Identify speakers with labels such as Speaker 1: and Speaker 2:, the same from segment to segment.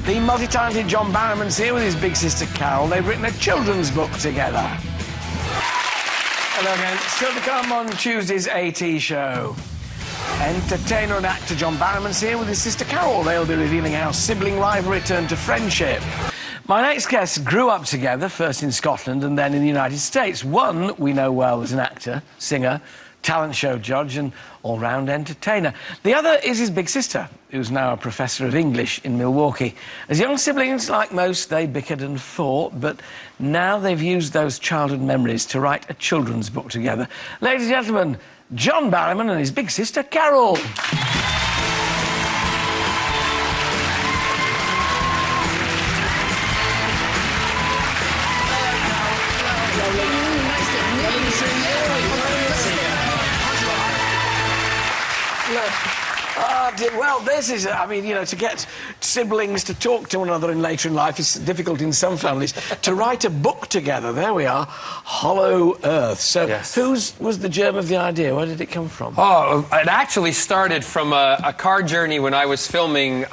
Speaker 1: The multi-talented John Barrowman's here with his big sister Carol. They've written a children's book together. Hello again. Still to come on Tuesday's AT show. Entertainer and actor John Barrowman's here with his sister Carol. They'll be revealing how sibling rivalry turned to friendship. My next guests grew up together, first in Scotland and then in the United States. One we know well as an actor, singer, talent show judge and all-round entertainer. The other is his big sister, who's now a professor of English in Milwaukee. As young siblings, like most, they bickered and fought, but now they've used those childhood memories to write a children's book together. Ladies and gentlemen, John Barrowman and his big sister, Carol. Well, this is, I mean, you know, to get siblings to talk to one another later in life is difficult in some families. To write a book together, there we are, Hollow Earth. So, yes. Whose was the germ of the idea? Where did it come from?
Speaker 2: Oh, it actually started from a car journey when I was filming,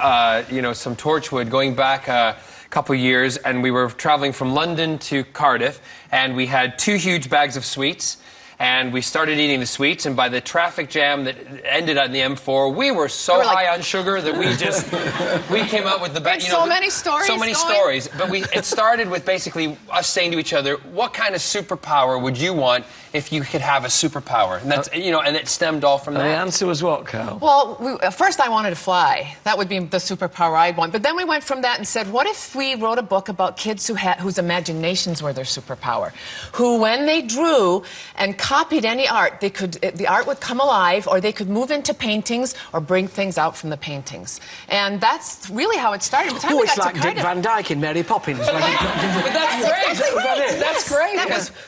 Speaker 2: you know, some Torchwood, going back a couple years, and we were traveling from London to Cardiff, and we had 2 huge bags of sweets. And we started eating the sweets, and by the traffic jam that ended on the M4, we were so high on sugar that we just we came out with the best.
Speaker 3: You know, so many stories.
Speaker 2: So many stories. But it started with basically us saying to each other, "What kind of superpower would you want if you could have a superpower?" And that's you know, and it stemmed all from that.
Speaker 1: The answer was what, Carl?
Speaker 3: Well, first I wanted to fly. That would be the superpower I'd want. But then we went from that and said, what if we wrote a book about kids whose imaginations were their superpower, who, when they drew and copied any art, the art would come alive, or they could move into paintings or bring things out from the paintings. And that's really how it started. By the time we
Speaker 1: it's
Speaker 3: got
Speaker 1: like
Speaker 3: to
Speaker 1: Dick Van Dyke in Mary Poppins.
Speaker 3: But that's great. That's great.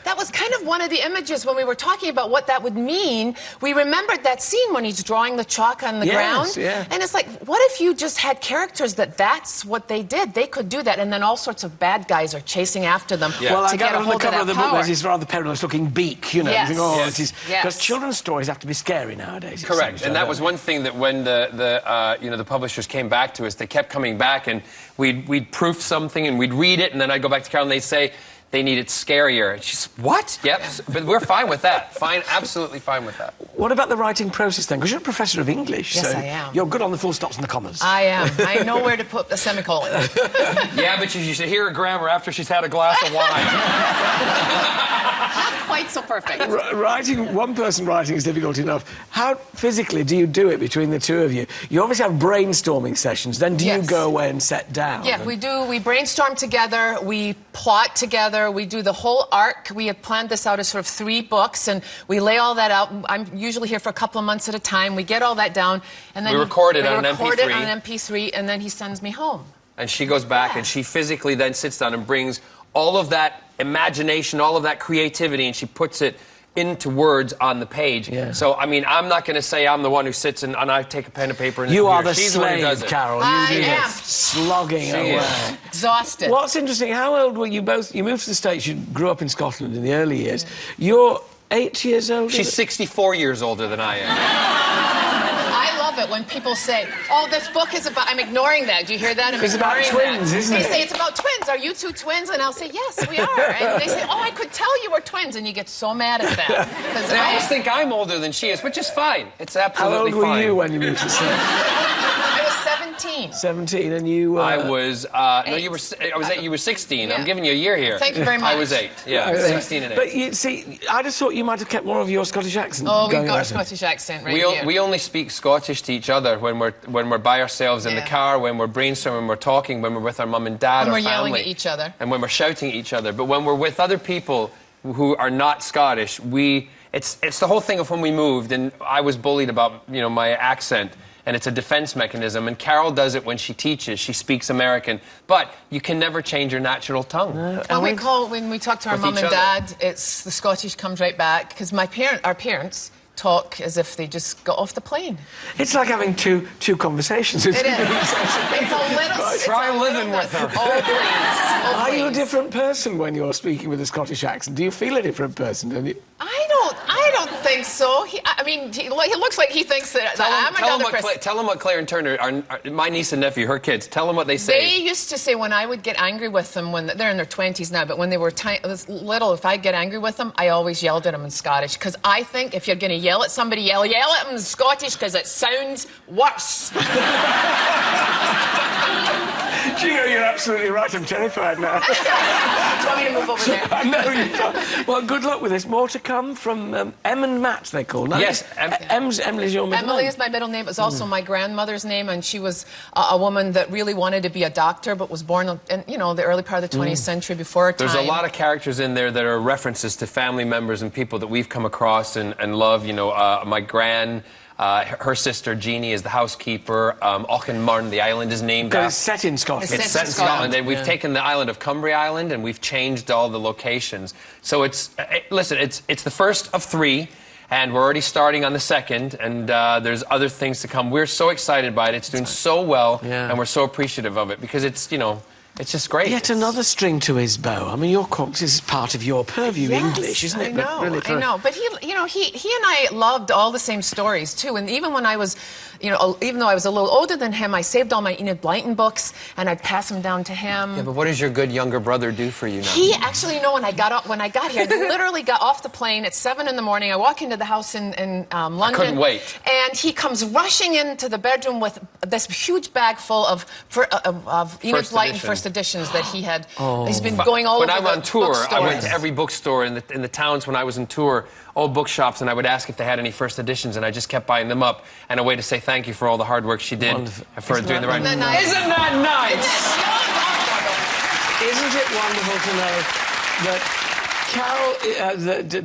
Speaker 3: That was kind of one of the images when we were talking about what that would mean. We remembered that scene when he's drawing the chalk on the ground.
Speaker 1: Yeah.
Speaker 3: And it's like, what if you just had characters that's what they did? They could do that, and then all sorts of bad guys are chasing after them to get a hold of that power. Well, I got on the cover of the book, there's this rather perilous-looking beak, you know. Yes.
Speaker 1: You think, oh, because children's stories have to be scary nowadays.
Speaker 2: Correct, and that was one thing that when you know, the publishers came back to us, they kept coming back, and we'd proof something and we'd read it, and then I'd go back to Carol and they'd say they need it scarier. And she's, what? Yep, but we're fine with that. Fine, absolutely fine with that.
Speaker 1: What about the writing process then? Because you're a professor of English.
Speaker 3: Yes,
Speaker 1: so
Speaker 3: I am.
Speaker 1: You're good on the full stops and the commas.
Speaker 3: I am. I know where to put the semicolon.
Speaker 2: Yeah, but you should hear her grammar after she's had a glass of wine.
Speaker 3: Not quite so perfect.
Speaker 1: One person writing is difficult enough. How physically do you do it between the two of you? You obviously have brainstorming sessions. Then do you go away and set down?
Speaker 3: Yeah, we do. We brainstorm together. We plot together. We do the whole arc. We have planned this out as sort of 3 books, and we lay all that out. I'm usually here for a couple of months at a time. We get all that down, and then
Speaker 2: we record it on an
Speaker 3: MP3, and then he sends me home.
Speaker 2: And she goes back, and she physically then sits down and brings all of that imagination, all of that creativity, and she puts it into words on the page. Yeah. So, I mean, I'm not going to say I'm the one who sits and I take a pen and paper and
Speaker 1: you are the
Speaker 2: She's
Speaker 1: slave,
Speaker 2: the one who does it.
Speaker 1: Carol.
Speaker 3: I am.
Speaker 1: Slogging away.
Speaker 3: Exhausted.
Speaker 1: What's interesting, how old were you both? You moved to the States, you grew up in Scotland in the early years. You're 8 years old?
Speaker 2: She's 64 years older than I am.
Speaker 3: I love it when people say, oh, this book is about... I'm ignoring that. Do you hear that?
Speaker 1: It's about twins, isn't it?
Speaker 3: They say, it's about twins. Are you 2 twins? And I'll say, yes, we are. And they say, oh, I could tell you were twins. And you get so mad at them.
Speaker 2: They always think I'm older than she is, which is fine. It's absolutely fine.
Speaker 1: How old were you when you moved to the States?
Speaker 3: I was 17.
Speaker 1: 17, and you...
Speaker 2: I was... no, you were 16. Yeah. I'm giving you a year here.
Speaker 3: Thank you very much.
Speaker 2: I was 8. Yeah, 16 and 8.
Speaker 1: But you see, I just thought you might have kept more of your Scottish accent.
Speaker 3: Oh, we've got a Scottish accent right here.
Speaker 2: We only speak Scottish to each other when we're by ourselves in the car, when we're brainstorming, when we're talking, when we're with our mum and dad,
Speaker 3: when
Speaker 2: our
Speaker 3: we're
Speaker 2: family,
Speaker 3: yelling at each other,
Speaker 2: and when we're shouting at each other. But when we're with other people who are not Scottish, it's the whole thing of when we moved, and I was bullied about, you know, my accent. And it's a defense mechanism, and Carol does it when she teaches. She speaks American, but you can never change your natural tongue.
Speaker 3: When we talk to our mum and dad, it's the Scottish comes right back, because our parents talk as if they just got off the plane.
Speaker 1: It's like having two conversations.
Speaker 3: It is. It's a little...
Speaker 2: Try living with her.
Speaker 3: Oh, please. Oh,
Speaker 1: are you a different person when you're speaking with a Scottish accent? Do you feel a different person, don't you?
Speaker 3: I don't think think so. I mean, he looks like he thinks that I'm another person.
Speaker 2: Tell him what Claire and Turner, my niece and nephew, her kids, tell them what they say.
Speaker 3: They used to say when I would get angry with them, when they're in their 20s now, but when they were little, if I'd get angry with them, I always yelled at them in Scottish. Because I think if you're going to yell at somebody, yell at them in Scottish because it sounds worse.
Speaker 1: Gio, you're absolutely right. I'm terrified now.
Speaker 3: Do you want me to move over there?
Speaker 1: I know you don't. Well, good luck with this. More to come from Em and Matt, they're called. No,
Speaker 2: yes.
Speaker 1: Emily's your middle name.
Speaker 3: Emily is my middle name. It's also my grandmother's name, and she was a woman that really wanted to be a doctor, but was born in, the early part of the 20th century before her time.
Speaker 2: There's a lot of characters in there that are references to family members and people that we've come across and love. My gran... her sister Jeannie is the housekeeper. Auchenmarn, the island, is named after.
Speaker 1: It's set in Scotland.
Speaker 2: It's set in Scotland. And we've taken the island of Cumbria Island and we've changed all the locations. So it's the first of 3, and we're already starting on the second. And there's other things to come. We're so excited by it. It's doing so well, and we're so appreciative of it because it's it's just great.
Speaker 1: Yet another string to his bow. I mean, this is part of your purview, English, isn't it?
Speaker 3: I know. But he and I loved all the same stories too. And even when I was, even though I was a little older than him, I saved all my Enid Blyton books and I'd pass them down to him.
Speaker 2: Yeah, but what does your good younger brother do for you now?
Speaker 3: He actually, when I got here, I literally got off the plane at 7 in the morning. I walk into the house in London.
Speaker 2: I couldn't wait.
Speaker 3: And he comes rushing into the bedroom with this huge bag full of Enid Blyton first editions that he had. He's been going all over the
Speaker 2: When I'm on tour,
Speaker 3: bookstores.
Speaker 2: I went to every bookstore in the towns when I was on tour, old bookshops, and I would ask if they had any first editions, and I just kept buying them up. And a way to say thank you for all the hard work she did for doing the right.
Speaker 3: Isn't that nice?
Speaker 2: Isn't that nice?
Speaker 1: Isn't it wonderful to know that Carol,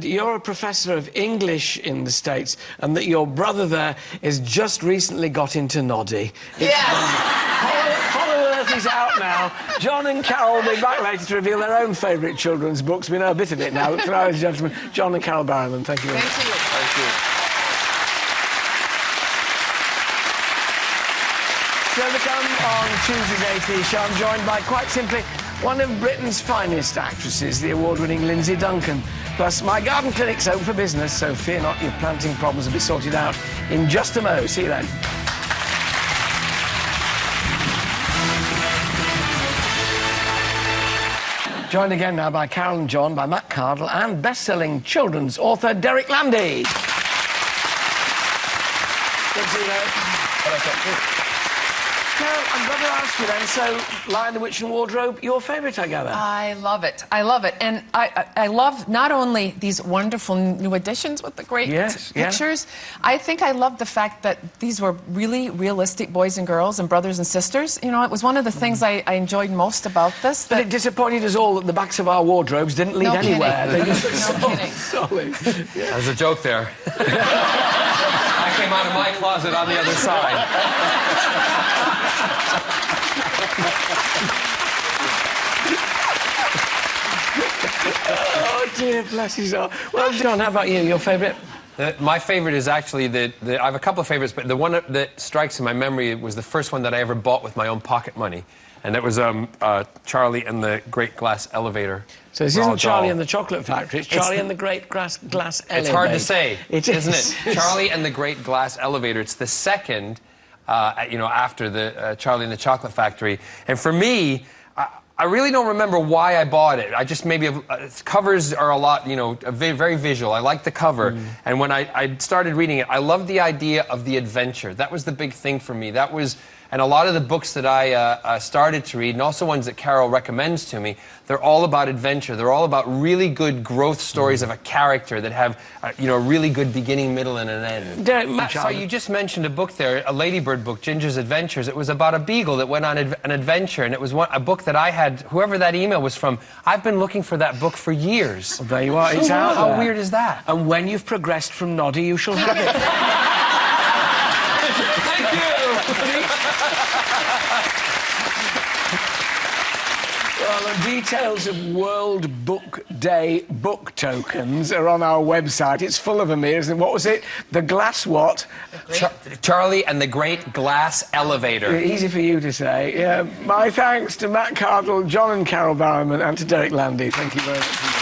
Speaker 1: you're a professor of English in the States, and that your brother there has just recently got into Noddy. Hollow Earth is out now. John and Carol will be back later to reveal their own favourite children's books. We know a bit of it now. But for our gentlemen, John and Carol Barrowman, thank you very much.
Speaker 3: Thank you.
Speaker 2: Thank you.
Speaker 1: So to come on Tuesday's AT show, I'm joined by, quite simply, one of Britain's finest actresses, the award-winning Lindsay Duncan. Plus, my garden clinic's open for business, so fear not, your planting problems will be sorted out in just a mo. See you then. Joined again now by Carol and John, by Matt Cardle, and best-selling children's author Derek Landy. Good to see you. Hello. Carol, I'm going to ask you then, so Lion, the Witch and Wardrobe, your favourite, I gather?
Speaker 3: I love it. I love it. And I love not only these wonderful new editions with the great pictures, I think I love the fact that these were really realistic boys and girls and brothers and sisters. It was one of the things I enjoyed most about this.
Speaker 1: But it disappointed us all that the backs of our wardrobes didn't lead anywhere. They just
Speaker 3: no kidding.
Speaker 1: solid. Yeah.
Speaker 2: There's a joke there. I came out of my closet on the other side.
Speaker 1: Oh dear, bless his heart. Well, John, how about you? Your favourite?
Speaker 2: My favourite is actually I have a couple of favourites, but the one that strikes in my memory was the first one that I ever bought with my own pocket money, and that was Charlie and the Great Glass Elevator.
Speaker 1: So this isn't Charlie and the Chocolate Factory, it's Charlie and the Great Glass Elevator.
Speaker 2: It's hard to say, isn't it?
Speaker 1: Is.
Speaker 2: Charlie and the Great Glass Elevator. It's the second, after the Charlie and the Chocolate Factory. And for me, I really don't remember why I bought it. I just covers are a lot, very visual. I like the cover. And when I started reading it, I loved the idea of the adventure. That was the big thing for me. And a lot of the books that I started to read, and also ones that Carol recommends to me, they're all about adventure. They're all about really good growth stories of a character that have, a really good beginning, middle, and an end.
Speaker 1: Derek,
Speaker 2: so you just mentioned a book there, a Ladybird book, Ginger's Adventures. It was about a beagle that went on an adventure, and it was a book that I had, whoever that email was from, I've been looking for that book for years.
Speaker 1: Well, there you are. It's out there.
Speaker 2: How weird is that?
Speaker 1: And when you've progressed from Noddy, you shall have it.
Speaker 2: Thank you!
Speaker 1: Well, the details of World Book Day book tokens are on our website. It's full of them here, isn't it? What was it? The glass what?
Speaker 2: Charlie and the Great Glass Elevator.
Speaker 1: Easy for you to say. My thanks to Matt Cardle, John and Carol Barrowman, and to Derek Landy. Thank you very much.